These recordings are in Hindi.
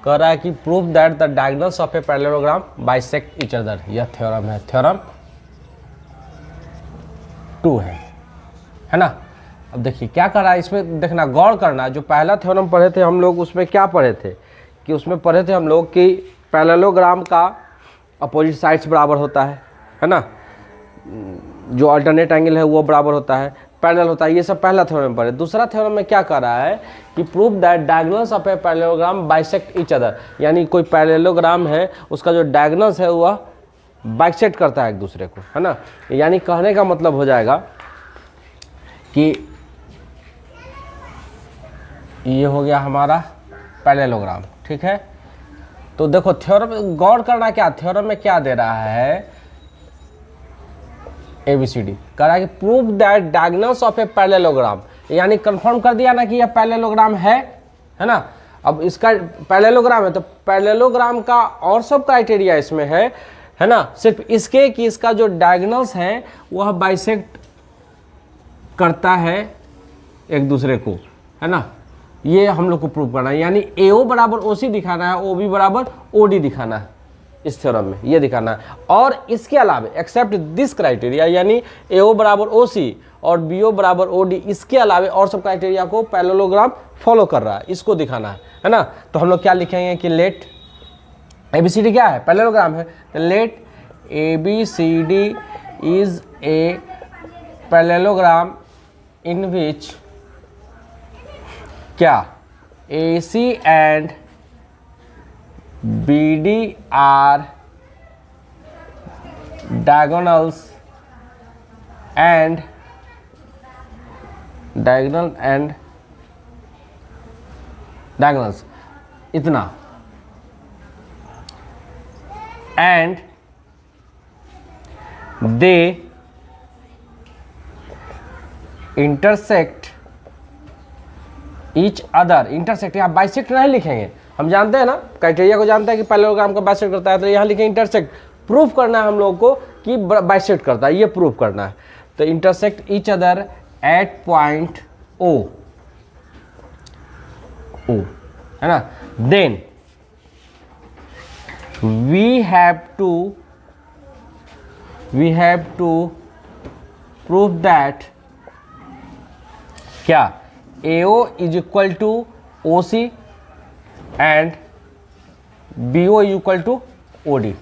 कह रहा है कि prove that the diagonals of a parallelogram bisect each other. यह थ्योरम है, थ्योरम 2 है ना। अब देखिए क्या कर रहा है इसमें, देखना गौर करना। जो पहला थ्योरम पढ़े थे हम लोग उसमें क्या पढ़े थे कि उसमें पढ़े थे हम लोग कि पैरेललोग्राम का अपोजिट साइड्स बराबर होता है ना, जो अल्टरनेट एंगल है वो बराबर होता है, पैरेलल होता है, ये सब पहला थ्योरम पढ़े। दूसरा थ्योरम में क्या कर रहा है कि prove that diagonals of a parallelogram bisect each other, यानी कोई पैरेललोग्राम है उसका जो डायगोनल्स है वह बाइसेक्ट करता है एक दूसरे को, है ना। यानी कहने का मतलब हो जाएगा कि ये हो गया हमारा पैरेललोग्राम, ठीक है। तो देखो थ्योरम गौर करना, क्या थ्योरम में क्या दे रहा है, ABCD कह रहा है कि prove that diagonals of a parallelogram, यानी कंफर्म कर दिया ना कि यह पैरेललोग्राम है ना। अब इसका पैरेललोग्राम है तो पैरेललोग्राम का और सब क्राइटेरिया इसमें है ना, सिर्फ इसके कि इसका जो डायगोनल्स है वह बाइसेक्ट करता है एक दूसरे को, है ना। ये हम लोग को प्रूव करना है, यानी AO बराबर OC दिखाना है, OB बराबर OD दिखाना है इस थ्योरम में, ये दिखाना है। और इसके अलावा एक्सेप्ट दिस क्राइटेरिया, यानी AO बराबर OC और BO बराबर OD, इसके अलावा और सब क्राइटेरिया को पैरेललोग्राम फॉलो कर रहा है, इसको दिखाना है ना। तो हम लोग क्या लिखेंगे कि लेट ABCD क्या है, पैरेललोग्राम है, तो let ABCD is a parallelogram in which क्या AC and BD are diagonals and diagonals इतना, and they intersect each other। Intersect यहाँ बाइसेक्ट नहीं लिखेंगे, हम जानते हैं ना क्राइटेरिया को, जानते हैं कि पैरेललोग्राम को बाइसेक्ट करता है, तो यहाँ लिखें इंटरसेक्ट। प्रूफ करना है हम लोगों को कि बाइसेक्ट करता है, ये प्रूफ करना है। तो intersect each other at point O, है ना। Then we have to prove that क्या AO is equal to OC and BO is equal to OD।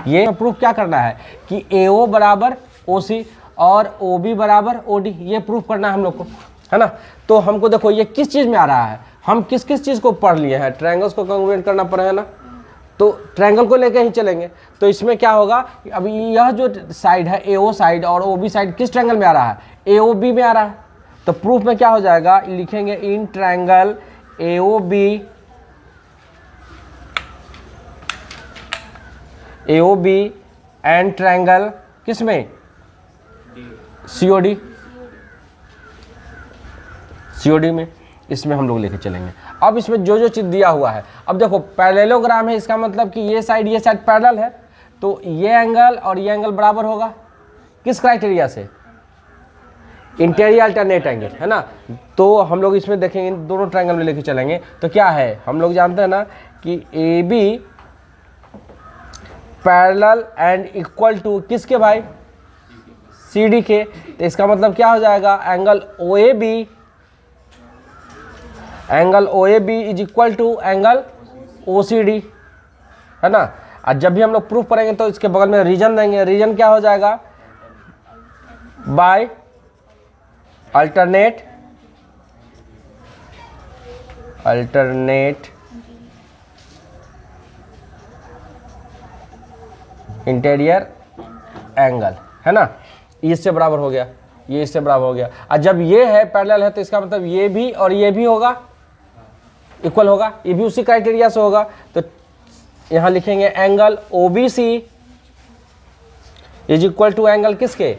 ये प्रूफ क्या करना है कि AO बराबर OC और OB बराबर OD, ये प्रूफ करना है हम लोग को, है ना। तो हमको देखो ये किस चीज़ में आ रहा है, हम किस किस चीज़ को पढ़ लिए हैं, ट्रायंगल्स को कॉन्ग्रुएंट करना पड़ेगा ना, तो ट्रायंगल को लेकर ही चलेंगे। तो इसमें क्या होगा, अब यह जो साइड है AO साइड और OB साइड किस ट्रायंगल में आ रहा है, AOB में आ रहा है। तो प्रूफ में क्या हो जाएगा, लिखेंगे in triangle AOB and triangle किस में, COD में, इसमें हम लोग लेके चलेंगे। अब इसमें जो जो चीज़ दिया हुआ है, अब देखो पैरेललोग्राम है, इसका मतलब कि ये साइड पैरेलल है, तो ये एंगल और ये एंगल बराबर होगा किस क्राइटेरिया से, इंटीरियर अल्टरनेट एंगल, है ना। तो हम लोग इसमें देखेंगे दोनों ट्रायंगल में लेके चलेंगे। तो क्या है, हम लोग जानते हैं ना कि AB parallel and equal to किसके भाई, CD के। तो इसका मतलब क्या हो जाएगा, angle OAB is equal to angle OCD, है ना। और जब भी हम लोग प्रूफ करेंगे तो इसके बगल में रीजन देंगे, रीजन क्या हो जाएगा, बाय अल्टरनेट इंटीरियर एंगल, है ना। ये इससे बराबर हो गया, ये इससे बराबर हो गया। और जब ये है पैरेलल है तो इसका मतलब ये भी और ये भी होगा, इक्वल होगा, ये भी उसी क्राइटेरिया से होगा। तो यहाँ लिखेंगे angle OBC is equal to angle किसके,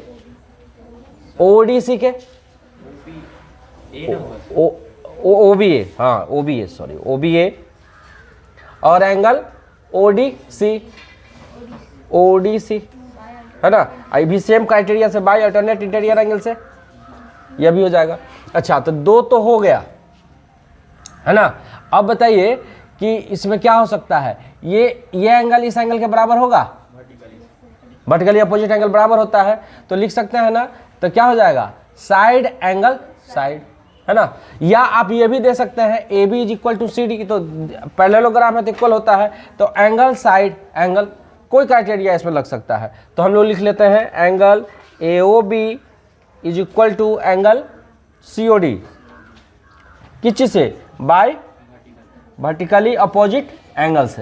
ODC के, OBA, हाँ OBA, सॉरी OBA, और एंगल ODC, है ना। ये भी सेम क्राइटेरिया से, बाय अल्टरनेट इंटीरियर एंगल से, यह भी हो जाएगा। अच्छा, तो दो तो हो गया, है ना। अब बताइए कि इसमें क्या हो सकता है, ये एंगल इस एंगल के बराबर होगा, वर्टिकली अपोजिट एंगल बराबर होता है, तो लिख सकते हैं ना, तो क्या हो जाएगा साइड एंगल साइड, है ना। या आप ये भी दे सकते हैं A B is equal to C D, तो पैरेललोग्राम है तो इक्वल होता है, तो एंगल साइड एंगल, कोई क्राइटेरिया इसमें लग सकता है। तो हम लोग लिख लेते हैं angle A O B is equal to angle C O D, किस चीज से, बाय वर्टिकली अपोजिट एंगल से,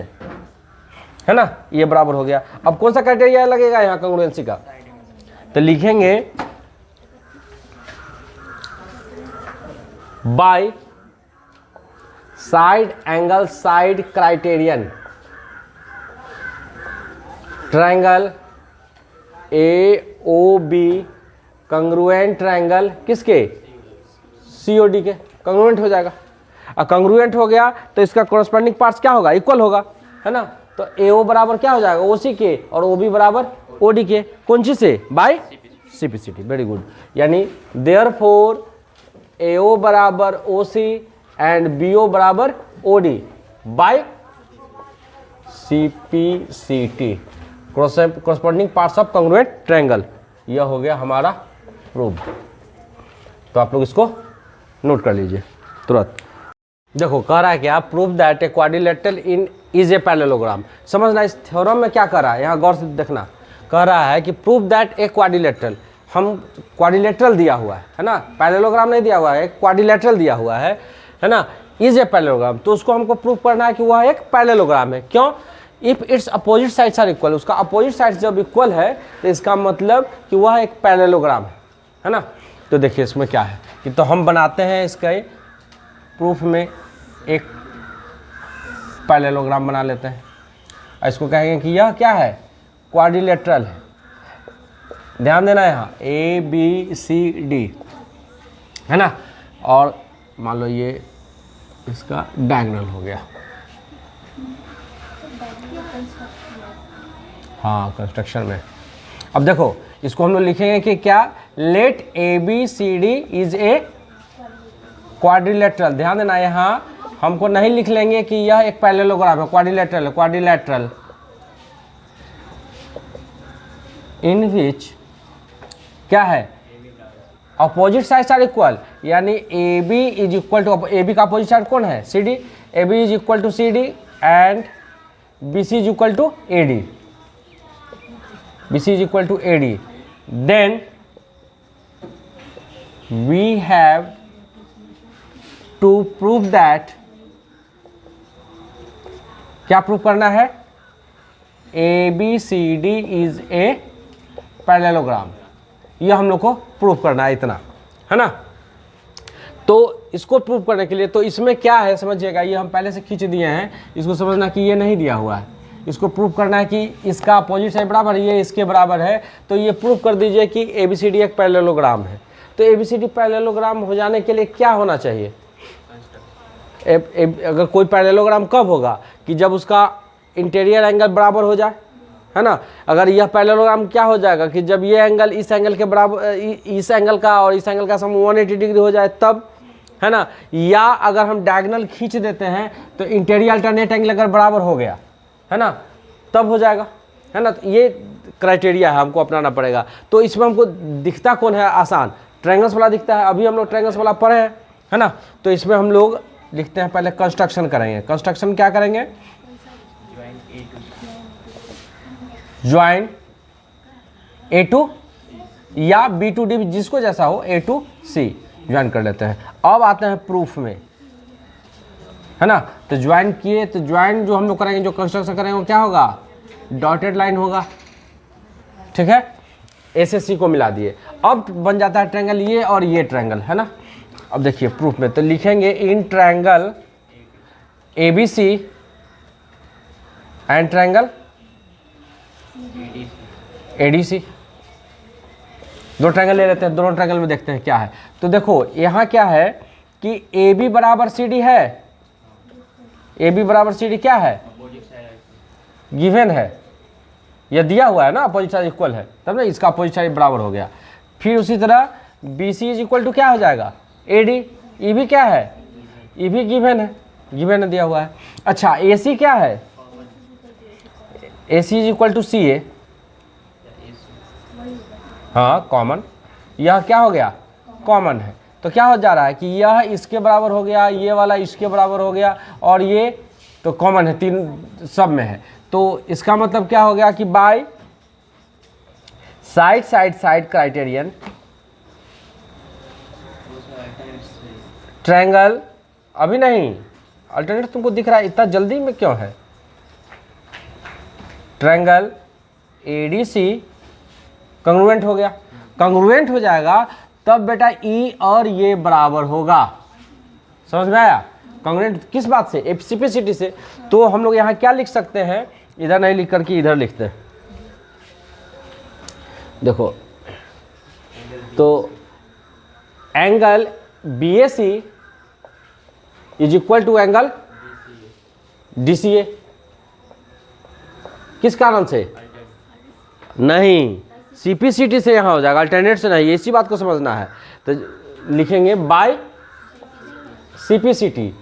है ना, ये बराबर हो गया। अब कौन सा क्राइटेरिया लगेगा यहाँ कांग्रुएंसी का, तो लिखेंगे by side angle side criterion, triangle A O B congruent triangle किसके, सीओडी के, कंग्रुएंट हो जाएगा। अब कंग्रुएंट हो गया तो इसका कोरस्पॉन्डिंग पार्ट्स क्या होगा, इक्वल होगा, है ना। तो एओ बराबर क्या हो जाएगा, ओसी के, और ओबी बराबर ओडी के, कौन चीज से, बाय सीपीसीटी, वेरी गुड। यानी देयरफॉर एओ बराबर ओसी एंड बीओ बराबर OD by CPCT, corresponding parts of congruent triangle. यह हो गया हमारा प्रूफ। तो आप लोग इसको नोट कर लीजिए तुरंत। देखो कह रहा है क्या, proof that A quadrilateral in is a parallelogram. समझना इस थ्योरम में क्या कर रहा है, यहाँ गौर से देखना। कह रहा है कि प्रूफ दैट ए क्वाड्रिलेटरल, हम क्वाड्रिलेटरल दिया हुआ है ना, पैरेललोग्राम नहीं दिया हुआ है, क्वाड्रिलेटरल दिया हुआ है ना, इज ए पैरेललोग्राम। तो उसको हमको प्रूफ करना है कि वह एक पैरेललोग्राम है। क्यों, if its opposite sides are equal, उसका अपोजिट साइड्स जब इक्वल है तो इसका मतलब कि वह एक पैरेललोग्राम है ना। तो देखिए इसमें क्या है कि, तो हम बनाते हैं इसका प्रूफ में एक पैरेललोग्राम बना लेते हैं। इसको कहेंगे कि यह क्या है, क्वाड्रिलेटरल है। ध्यान देना यहाँ ए बी सी डी, है ना, और मान लो ये इसका डायगोनल हो गया। हाँ कंस्ट्रक्शन में। अब देखो इसको हम लोग लिखेंगे कि क्या, let A B C D is a quadrilateral. ध्यान देना यहाँ हमको नहीं लिख लेंगे कि यह एक पैरेललोग्राम है, क्वाड्रिलेटरल है, क्वाड्रिलेटरल इन विच क्या है, अपोजिट साइड्स आर इक्वल, यानी A B is equal to, A B का अपोजिट साइड कौन है, C D, A B is equal to C D and B C is equal to A D, B C is equal to A D. Then we have to prove that, क्या प्रूव करना है, A B C D is a parallelogram. ये हम लोग को प्रूव करना है, इतना, है ना। तो इसको प्रूव करने के लिए, तो इसमें क्या है समझिएगा, ये हम पहले से खींच दिए हैं, इसको समझना कि ये नहीं दिया हुआ है। इसको प्रूव करना है कि इसका अपोजिट साइड बराबर, ये इसके बराबर है, तो ये प्रूव कर दीजिए कि ए बी सी डी एक पैरेललोग्राम है। तो A B C D parallelogram हो जाने के लिए क्या होना चाहिए, अगर कोई पैरेललोग्राम कब होगा, कि जब उसका इंटीरियर एंगल बराबर हो जाए, है ना। अगर यह पैरेललोग्राम क्या हो जाएगा कि जब ये एंगल इस एंगल के बराबर, इस एंगल का और इस एंगल का सम 180 डिग्री हो जाए तब, है ना। या अगर हम डायगोनल खींच देते हैं तो इंटीरियर अल्टरनेट एंगल अगर बराबर हो गया, है ना, तब हो जाएगा, है ना। तो ये क्राइटेरिया है, हमको अपनाना पड़ेगा। तो इसमें हमको दिखता कौन है आसान, ट्रायंगल्स वाला दिखता है। अभी हम लोग ट्रायंगल्स वाला पढ़े हैं, है ना। तो इसमें हम लोग लिखते हैं, पहले कंस्ट्रक्शन करेंगे। कंस्ट्रक्शन क्या करेंगे, ज्वाइन ए टू या बी टू डी, जिसको जैसा हो, ए टू सी ज्वाइन कर लेते हैं। अब आते हैं प्रूफ में, है ना। तो ज्वाइन किए, तो ज्वाइन जो हम लोग करेंगे, जो कंस्ट्रक्शन करेंगे वो क्या होगा, डॉटेड लाइन होगा, ठीक है। ए से सी को मिला दिए, अब बन जाता है ट्रायंगल ये और ये ट्रायंगल, है ना। अब देखिए प्रूफ में तो लिखेंगे in triangle A B C and triangle A D C. दो ट्रायंगल ले लेते हैं, दोनों ट्रायंगल में देखते हैं क्या है। तो देखो यहाँ क्या है कि ए बी बराबर सी डी है, ए बी बराबर सी डी क्या है, गिवन है, यह दिया हुआ है ना, अपोजिट साइड इक्वल है, तब ना इसका अपोजिट साइड बराबर हो गया। फिर उसी तरह B C is equal to क्या हो जाएगा, ए डी। ई भी क्या है, ई भी गिवन है, गिवन दिया हुआ है। अच्छा ए सी क्या है, ए सी इज इक्वल टू सी ए, हाँ कॉमन, यह क्या हो गया कॉमन है, तो क्या हो जा रहा है कि यह इसके बराबर हो गया, ये वाला इसके बराबर हो गया, और ये तो कॉमन है, तीन सब में है। तो इसका मतलब क्या हो गया कि by side side side criterion triangle, अभी नहीं, अल्टरनेट तुमको दिख रहा है, इतना जल्दी में क्यों है, ट्रायंगल एडीसी कंग्रुएंट हो गया, कंग्रुएंट हो जाएगा तब बेटा ई और ये बराबर होगा, समझ में आया, कंग्रुएंट किस बात से, एफसीपीसीटी से। तो हम लोग यहाँ क्या लिख सकते हैं, इधर नहीं लिख करके इधर लिखते हैं, देखो, तो angle B A C is equal to angle D C A, किस कारण से, नहीं सीपीसीटी से यहाँ हो जाएगा, अल्टरनेट से नहीं, इसी बात को समझना है। तो लिखेंगे बाय सीपीसीटी,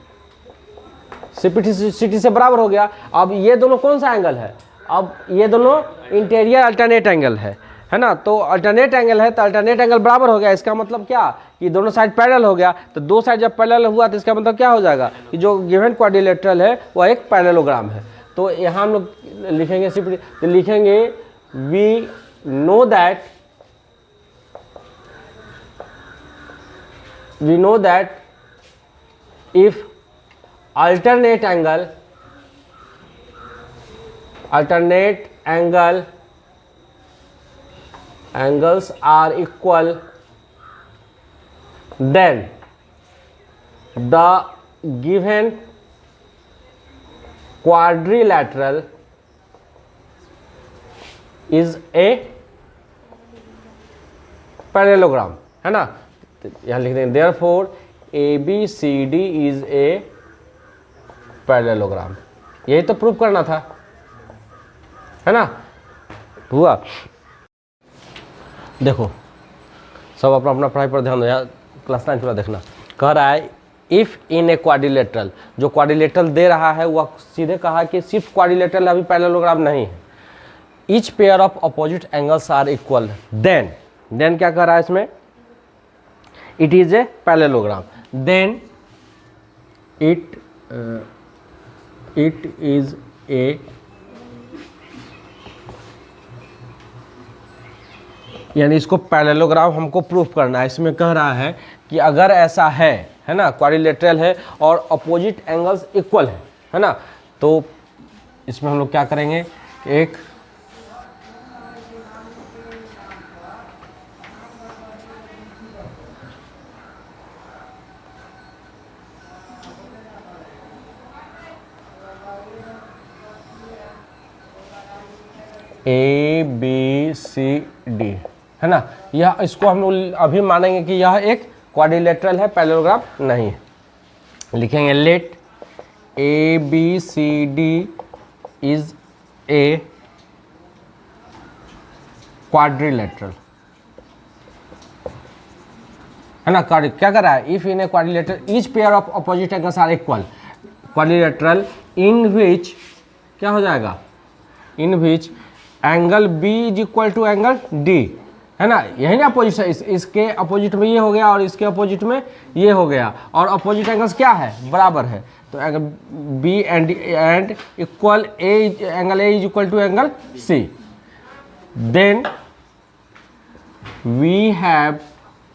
सीपीसीटी से बराबर हो गया। अब ये दोनों कौन सा एंगल है, अब ये दोनों इंटीरियर अल्टरनेट एंगल है ना, तो अल्टरनेट एंगल है तो अल्टरनेट एंगल बराबर हो गया, इसका मतलब क्या कि दोनों साइड पैरेलल हो गया, तो दो साइड जब पैरेलल हुआ तो इसका मतलब क्या हो जाएगा कि जो गिवन क्वाड्रिलेटरल है वह एक पैरेललोग्राम है। तो यहाँ हम लोग लिखेंगे सीपीसीटी, तो लिखेंगे we know that if alternate angles are equal, then the given quadrilateral is a parallelogram, है ना, तो यहाँ लिख देंगे therefore A B C D is a parallelogram, यही तो प्रूव करना था, है ना, हुआ। देखो सब अपना अपना पढ़ाई पर ध्यान दो, यार क्लास 9 पूरा देखना। कह रहा है इफ इन ए क्वाड्रिलेटरल, जो क्वाड्रिलेटरल दे रहा है वह सीधे कहा कि सिर्फ क्वाड्रिलेटरल अभी पैरेललोग्राम नहीं है, each pair of opposite angles are equal, then क्या कर रहा है इसमें, it is a parallelogram, then it is a, यानी इसको पैरेललोग्राम हमको प्रूफ करना है। इसमें कह रहा है कि अगर ऐसा है ना, क्वाड्रिलेटरल है और अपोजिट एंगल्स इक्वल है ना, तो इसमें हम लोग क्या करेंगे, एक ए बी सी डी, है ना, यह इसको हम लोग अभी मानेंगे कि यह एक क्वाड्रिलेटरल है, पैरेललोग्राम नहीं है। लिखेंगे let A B C D is a quadrilateral, है ना, क्या कर रहा है, if in a quadrilateral each pair of opposite angles are equal, quadrilateral in which क्या हो जाएगा, in which angle B is equal to angle D, है ना, यही ना अपोजिट है, इसके अपोजिट में ये हो गया और इसके अपोजिट में ये हो गया, और अपोजिट एंगल्स क्या है, बराबर है, तो angle B and equal angle A is equal to angle C, then we have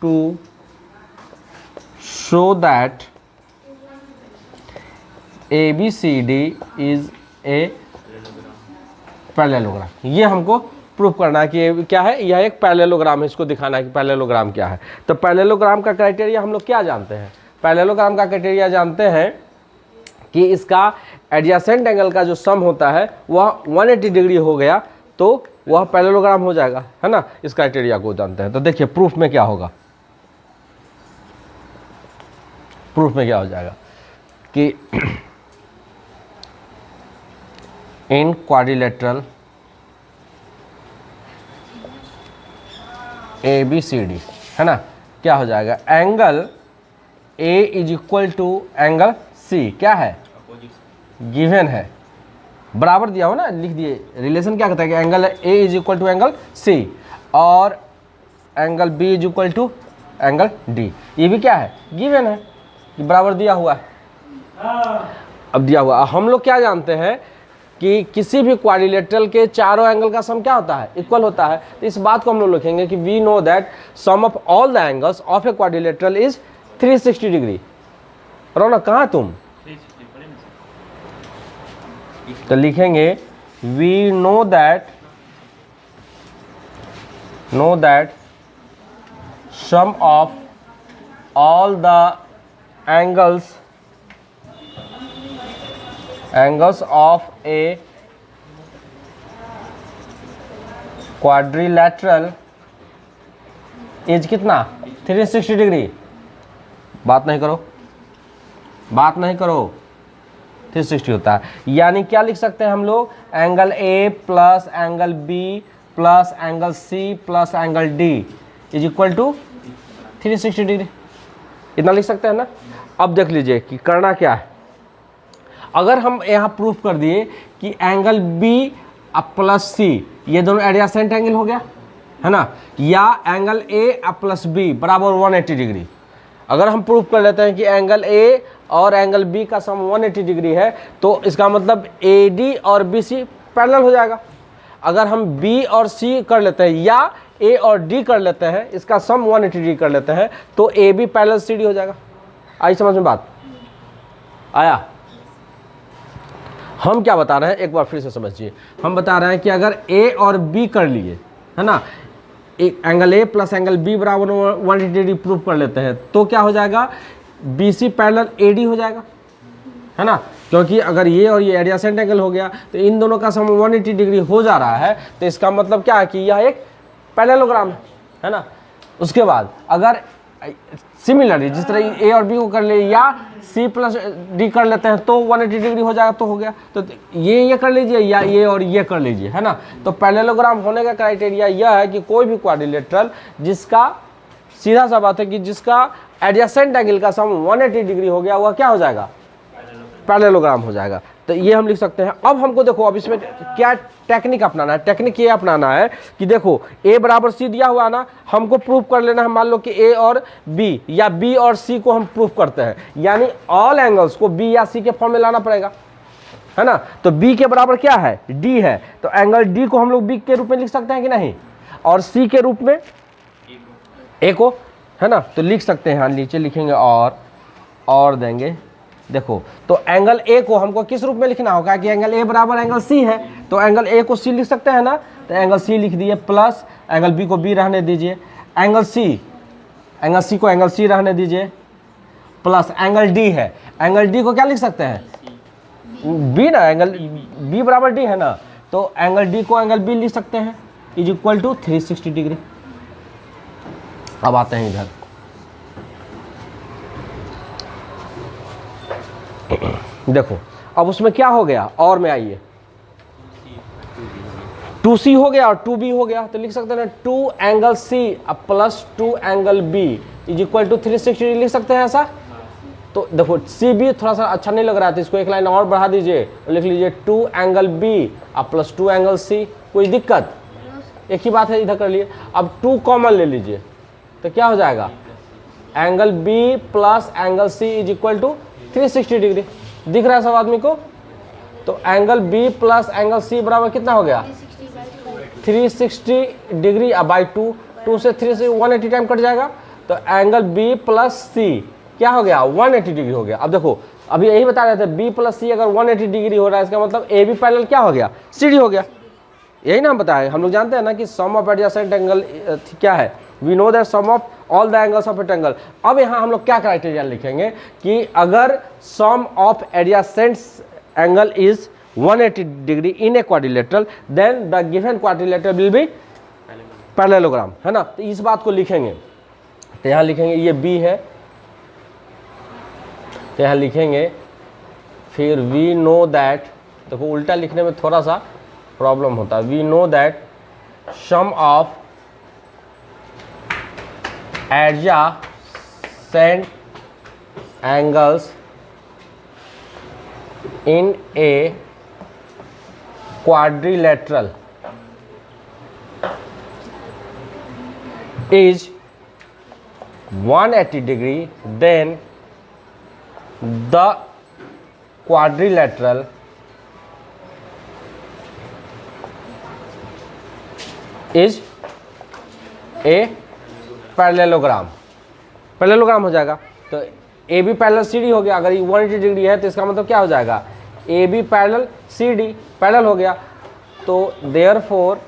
to show that A B C D is a parallelogram, ये हमको प्रूफ करना है कि क्या है, यह एक पैरेललोग्राम है, इसको दिखाना है कि पैरेललोग्राम क्या है। तो पैरेललोग्राम का क्राइटेरिया हम लोग क्या जानते हैं, पैरेललोग्राम का क्राइटेरिया जानते हैं कि इसका एडजेसेंट एंगल का जो सम होता है वह 180 डिग्री हो गया तो वह पैरेललोग्राम हो जाएगा, है ना, इस क्राइटेरिया को जानते हैं। तो देखिए प्रूफ में क्या होगा, प्रूफ में क्या हो जाएगा कि in quadrilateral A B C D, है ना, क्या हो जाएगा, angle A is equal to angle C क्या है, गिवन है, बराबर दिया हो ना, लिख दिए। रिलेशन क्या कहता है कि angle A is equal to angle C और angle B is equal to angle D. ये भी क्या है, गिवन है, ये बराबर दिया हुआ है। अब दिया हुआ, हम लोग क्या जानते हैं कि किसी भी क्वाड्रिलेटरल के चारों एंगल का सम क्या होता है, इक्वल होता है। तो इस बात को हम लोग लिखेंगे कि we know that sum of all the angles of a quadrilateral is 360 degree. Raunak कहाँ तुम, तो लिखेंगे we know that sum of all the angles of a quadrilateral is कितना, 360 डिग्री। बात नहीं करो 360 होता है। यानी क्या लिख सकते हैं हम लोग, angle A plus angle B plus angle C plus angle D is equal to 360 degree. इतना लिख सकते हैं ना। अब देख लीजिए कि करना क्या है। अगर हम यहाँ प्रूफ कर दिए कि एंगल बी प्लस सी ये दोनों एडजेसेंट एंगल हो गया है ना, या एंगल ए प्लस बी बराबर 180 डिग्री, अगर हम प्रूफ कर लेते हैं कि एंगल ए और एंगल बी का सम 180 डिग्री है, तो इसका मतलब ए डी और बी सी पैरेलल हो जाएगा। अगर हम बी और सी कर लेते हैं या ए और डी कर लेते हैं, इसका सम 180 डिग्री कर लेते हैं, तो A B parallel C D हो जाएगा। आई समझ में बात, आया। हम क्या बता रहे हैं, एक बार फिर से समझिए। हम बता रहे हैं कि अगर ए और बी कर लिए है ना, एक angle A plus angle B बराबर 180 डिग्री प्रूफ कर लेते हैं, तो क्या हो जाएगा, B C parallel A D हो जाएगा, है ना। क्योंकि अगर ये और ये एडजेसेंट एंगल हो गया तो इन दोनों का सम 180 डिग्री हो जा रहा है, तो इसका मतलब क्या है कि यह एक पैरेललोग्राम है ना। उसके बाद अगर सिमिलरली जिस तरह ए और बी को कर ले या सी प्लस डी कर लेते हैं तो 180 डिग्री हो जाएगा, तो हो गया। तो ये कर लीजिए या ये और ये कर लीजिए, है ना। तो पैरेललोग्राम होने का क्राइटेरिया यह है कि कोई भी क्वाड्रिलेटरल जिसका, सीधा सा बात है कि जिसका एडजेसेंट एंगल का सम 180 डिग्री हो गया, वह क्या हो जाएगा, पैरेललोग्राम हो जाएगा। तो ये हम लिख सकते हैं। अब हमको देखो, अब इसमें क्या टेक्निक अपनाना है, टेक्निक ये अपनाना है कि देखो ए बराबर सी दिया हुआ ना, हमको प्रूफ कर लेना है। मान लो कि ए और बी या बी और सी को हम प्रूफ करते हैं, यानी ऑल एंगल्स को बी या सी के फॉर्म में लाना पड़ेगा, है ना। तो बी के बराबर क्या है, डी है, तो एंगल डी को हम लोग बी के रूप में लिख सकते हैं कि नहीं, और सी के रूप में ए को, है ना। तो लिख सकते हैं, नीचे लिखेंगे और देंगे। देखो, तो एंगल ए को हमको किस रूप में लिखना होगा कि एंगल ए बराबर एंगल सी है, तो एंगल ए को सी लिख सकते हैं ना, तो एंगल सी लिख दिए, प्लस एंगल बी को बी रहने दीजिए, एंगल सी को एंगल सी रहने दीजिए, प्लस एंगल डी है, एंगल डी को क्या लिख सकते हैं, बी ना, एंगल बी बराबर डी है ना, तो एंगल डी को एंगल बी लिख सकते हैं इज इक्वल टू 360 डिग्री। अब आते हैं इधर, देखो अब उसमें क्या हो गया, और में आइए, 2C हो गया और 2B हो गया, तो लिख सकते हैं ना 2 angle C plus 2 angle B is equal to 360 लिख सकते हैं ऐसा। तो देखो CB थोड़ा सा अच्छा नहीं लग रहा था, इसको एक लाइन और बढ़ा दीजिए, लिख लीजिए 2 angle B plus 2 angle C। कोई दिक्कत, एक ही बात है, इधर कर लिए। अब 2 कॉमन ले लीजिए, तो क्या हो जाएगा, angle B plus angle C is equal to 360 degree. दिख रहा है सब आदमी को। तो angle B plus angle C बराबर कितना हो गया, 360 डिग्री बाई 2 से 3 से 180 टाइम कट जाएगा, तो एंगल B प्लस C क्या हो गया, 180 डिग्री हो गया। अब देखो, अभी यही बता रहे थे B प्लस C अगर 180 डिग्री हो रहा है, इसका मतलब AB पैरेलल क्या हो गया, CD हो गया। यही ना हम बताए, हम लोग जानते हैं ना कि सम ऑफ एडजेसेंट एंगल क्या है, we know that sum of all the angles of a triangle. अब यहाँ हम लोग क्या क्राइटेरिया लिखेंगे कि अगर sum of adjacent angle is 180 degree in a quadrilateral, then the given quadrilateral will be parallelogram, है ना। तो इस बात को लिखेंगे, तो यहाँ लिखेंगे ये B है, तो यहाँ लिखेंगे फिर वी नो दैट, देखो उल्टा लिखने में थोड़ा सा प्रॉब्लम होता है, we know that sum of adjacent angles in a quadrilateral is 180 degree, then the quadrilateral is a parallelogram. Parallelogram हो जाएगा तो A B parallel C D हो गया। अगर 180 डिग्री है तो इसका मतलब क्या हो जाएगा, A B parallel C D, parallel हो गया। तो therefore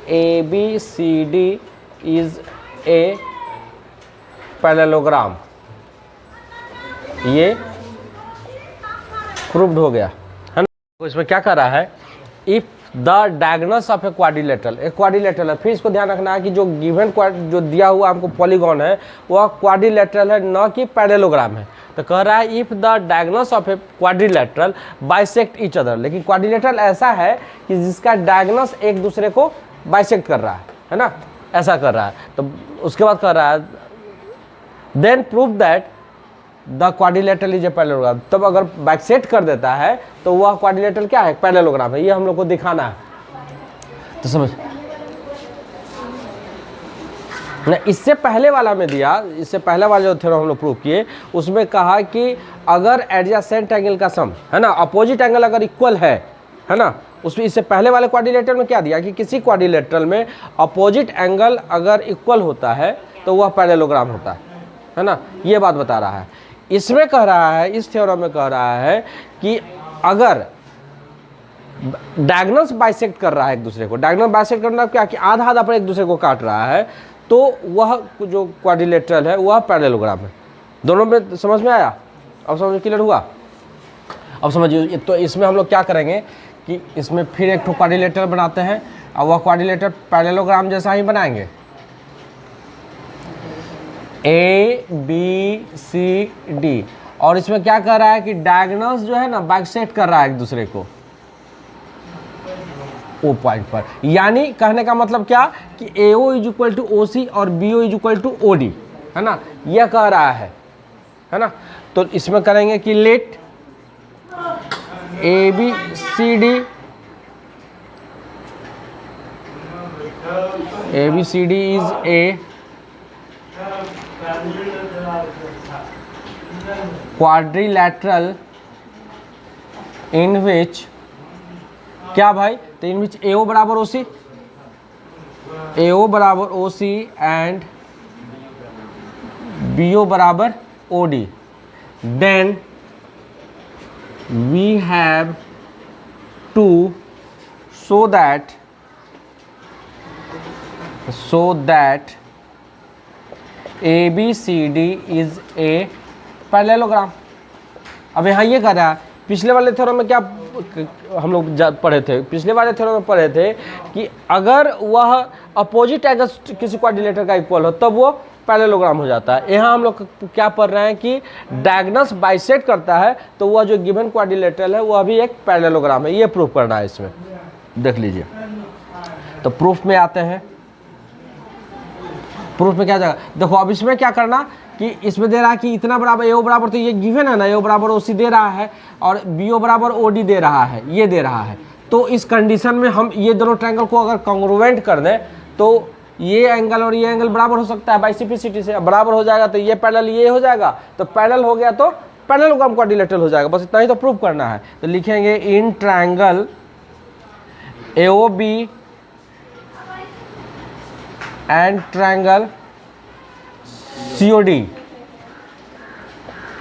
A B C D is a parallelogram, ये प्रूव्ड हो गया है ना। तो इसमें क्या कर रहा है, if the diagonals of a quadrilateral, एक क्वाड्रिलेटरल है। फिर इसको ध्यान रखना है कि जो गिवन जो दिया हुआ हमको पॉलीगॉन है वह क्वाड्रिलेटरल है, न कि पैरेललोग्राम है। तो कह रहा है if the diagonals of a quadrilateral bisect each other, लेकिन क्वाड्रिलेटरल ऐसा है कि जिसका डायगोनल्स एक दूसरे को बाइसेक्ट कर रहा है ना, ऐसा कर रहा है। तो उसके बाद कह रहा है then prove that the quadrilateral is a parallelogram. तब अगर बाइसेक्ट कर देता है तो वह क्वाड्रिलेटरल क्या है, पैरेललोग्राम है। ये हम लोग को दिखाना है। तो समझ ना, इससे पहले वाला में दिया, इससे पहले वाला जो थ्योरम हम लोग प्रूव किए उसमें कहा कि अगर एडजेसेंट एंगल का सम है ना, अपोजिट एंगल अगर इक्वल है ना, उसमें इससे पहले वाले क्वाड्रिलेटरल में क्या दिया कि किसी क्वाड्रिलेटरल में अपोजिट एंगल अगर इक्वल होता है तो वह पैरेललोग्राम होता है ना। ये बात बता रहा है। इसमें कह रहा है, इस थ्योरम में कह रहा है कि अगर डायगोनल्स बाइसेक्ट कर रहा है एक दूसरे को, डायगोनल बाइसेक्ट करना क्या कि आधा आधा पर एक दूसरे को काट रहा है, तो वह जो क्वाड्रिलेटरल है वह पैरेललोग्राम है। दोनों में समझ में आया? अब समझ क्लियर हुआ? अब समझिए। तो इसमें हम लोग क्या करेंगे कि इसमें फिर एक क्वाड्रिलेटरल बनाते हैं और वह क्वाड्रिलेटरल पैरेललोग्राम जैसा ही बनाएंगे। ए बी सी डी, और इसमें क्या कर रहा है कि डायगोनल्स जो है ना बाइसेक्ट कर रहा है एक दूसरे को ओ पॉइंट पर। यानी कहने का मतलब क्या कि A O is equal to O C और B O is equal to O D, है ना, यह कह रहा है ना। तो इसमें करेंगे कि let A B C D, A B C D is a quadrilateral in which क्या भाई, तो इन विच एओ बराबर ओसी, एओ बराबर ओसी एंड बीओ बराबर OD, then we have to so that ABCD is a parallelogram. अब यहाँ ये कह रहा है, पिछले वाले थ्योरम में क्या हम लोग पढ़े थे, पिछले वाले थ्योरम में पढ़े थे कि अगर वह अपोजिट एंगल किसी क्वाड्रिलेटरल का इक्वल हो तब वो पैरेललोग्राम हो जाता है। यहाँ हम लोग क्या पढ़ रहे हैं कि डायगोनल्स बाइसेक्ट करता है तो वह जो गिवन क्वाड्रिलेटरल है वह भी एक पैरेललोग्राम है। ये प्रूफ करना है। इसमें देख लीजिए। तो प्रूफ में आते हैं। प्रूफ में क्या जाएगा, देखो अब इसमें क्या करना कि इसमें दे रहा है कि इतना बराबर एओ बराबर, तो ये गिवन है ना, एओ बराबर ओसी दे रहा है और बीओ बराबर ओडी दे रहा है, ये दे रहा है। तो इस कंडीशन में हम ये दोनों ट्रायंगल को अगर कॉन्ग्रुएंट कर दें तो ये एंगल और ये एंगल बराबर हो सकता है बाइसिपिसिटी से, बराबर हो जाएगा तो ये पैरेलल ये हो जाएगा, तो पैरेलल हो गया तो पैरेललोग्राम क्वाड्रिलेटरल हो जाएगा। बस इतना ही तो प्रूफ करना है। तो लिखेंगे in triangle AOB and triangle COD,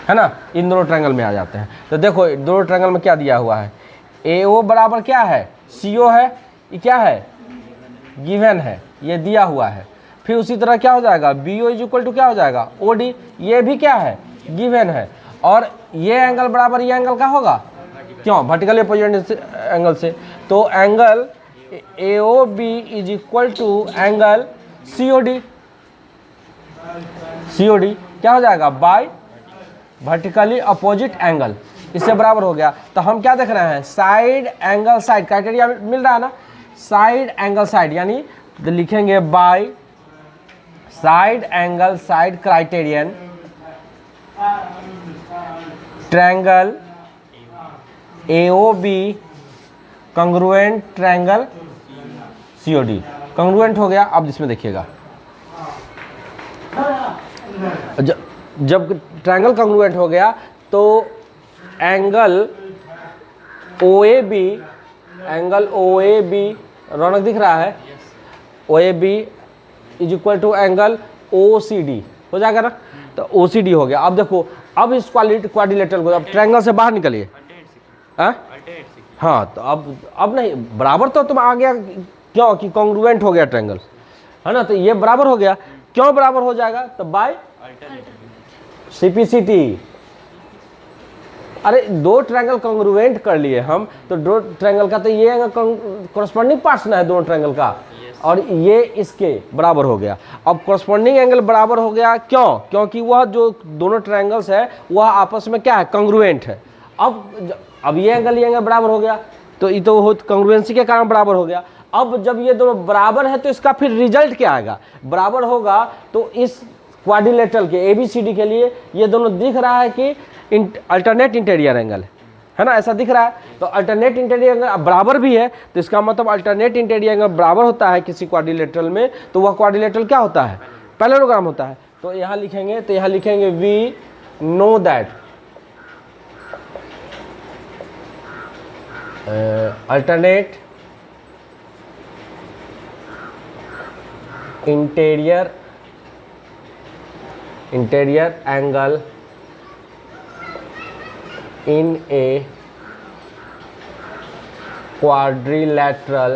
है ना, इन दोनों ट्रायंगल में आ जाते हैं। तो देखो दोनों ट्रायंगल में क्या दिया हुआ है, एओ बराबर क्या है, सीओ है, ये क्या है, गिवन है, ये दिया हुआ है। फिर उसी तरह क्या हो जाएगा, बीओ इज इक्वल टू क्या हो जाएगा, ओडी, ये भी क्या है, गिवन है। और ये एंगल बराबर ये एंगल का होगा, क्यों, वर्टिकल अपोजिट एंगल से। तो angle AO B is equal to angle COD, COD क्या हो जाएगा, बाय वर्टिकली अपोजिट एंगल, इससे बराबर हो गया। तो हम क्या देख रहे हैं, साइड एंगल साइड क्राइटेरिया मिल रहा है ना, साइड एंगल साइड, यानी तो लिखेंगे by side angle side criterion triangle AOB congruent triangle COD congruent हो गया। अब इसमें देखिएगा, जब ट्रायंगल कंग्रुएंट हो गया तो एंगल OAB रौनक दिख रहा है, OAB is equal to angle OCD हो जाएगा ना, तो OCD हो गया। अब देखो, अब इस क्वाड्रिलेटरल को, अब ट्रायंगल से बाहर निकलिए। हाँ, तो अब नहीं, बराबर तो तुम आ गया, क्यों कि कॉन्ग्रुएंट हो गया ट्रायंगल, है ना, तो ये बराबर हो गया। क्यों बराबर हो जाएगा? तो बाय CPCT। अरे दो ट्रायंगल कॉन्ग्रुएंट कर लिए हम, तो दो ट्रायंगल का तो ये कॉरस्पॉन्डिंग पार्ट्स ना है दोनों ट्रायंगल का, और ये इसके बराबर हो गया। अब कॉरस्पॉन्डिंग एंगल बराबर हो गया, क्यों? क्योंकि वह जो दोनों ट्रायंगल्स है वह आपस में क्या है, कॉन्ग्रुएंट है। अब ये एंगल बराबर हो गया, तो ये तो कॉन्ग्रुएंसी के कारण बराबर हो गया। अब जब ये दोनों बराबर है तो इसका फिर रिजल्ट क्या आएगा? बराबर होगा तो इस क्वाड्रिलेटरल के ABCD के लिए ये दोनों दिख रहा है कि अल्टरनेट इंटीरियर एंगल है ना, ऐसा दिख रहा है। तो अल्टरनेट इंटीरियर एंगल बराबर भी है, तो इसका मतलब अल्टरनेट इंटीरियर एंगल बराबर होता है किसी क्वाड्रिलेटरल में, तो वह क्वाड्रिलेटरल क्या होता है? पैरेललोग्राम होता है। तो यहाँ लिखेंगे, तो यहाँ लिखेंगे we know that alternate interior angle in a quadrilateral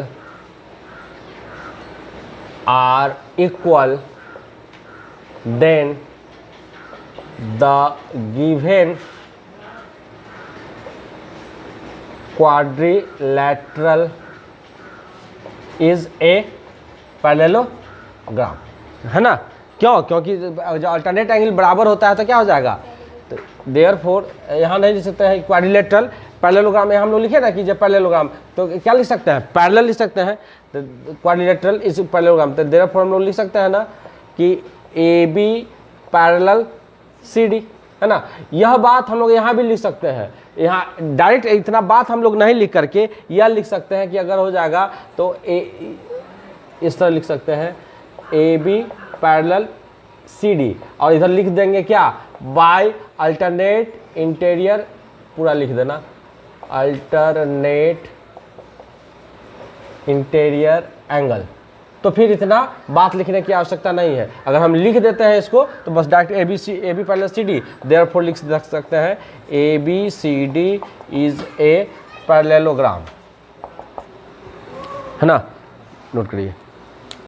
are equal, then the given quadrilateral is a parallelogram, है ना। क्यों? क्योंकि जो अल्टरनेट एंगल बराबर होता है तो क्या हो जाएगा, तो देयरफॉर यहाँ नहीं लिख सकते हैं क्वाड्रिलेटरल पैरेललोग्राम, यहाँ हम लोग लिखे ना कि जब पैरेललोग्राम, तो क्या लिख सकते हैं? पैरेलल लिख सकते हैं, तो क्वाड्रिलेटरल इज पैरेललोग्राम, तो देयरफॉर हम लोग लिख सकते हैं ना कि AB पैरेलल CD, है ना। यह बात हम लोग यहाँ भी लिख सकते हैं, यहाँ डायरेक्ट इतना बात हम लोग नहीं लिख करके यह लिख सकते हैं कि अगर हो जाएगा तो इस तरह लिख सकते हैं AB पैरेलल CD, और इधर लिख देंगे क्या, बाय अल्टरनेट इंटीरियर, पूरा लिख देना अल्टरनेट इंटीरियर एंगल। तो फिर इतना बात लिखने की आवश्यकता नहीं है। अगर हम लिख देते हैं इसको तो बस direct AB parallel CD, therefore लिख सकते हैं ABCD इज ए पैरेललोग्राम, है ना। नोट करिए।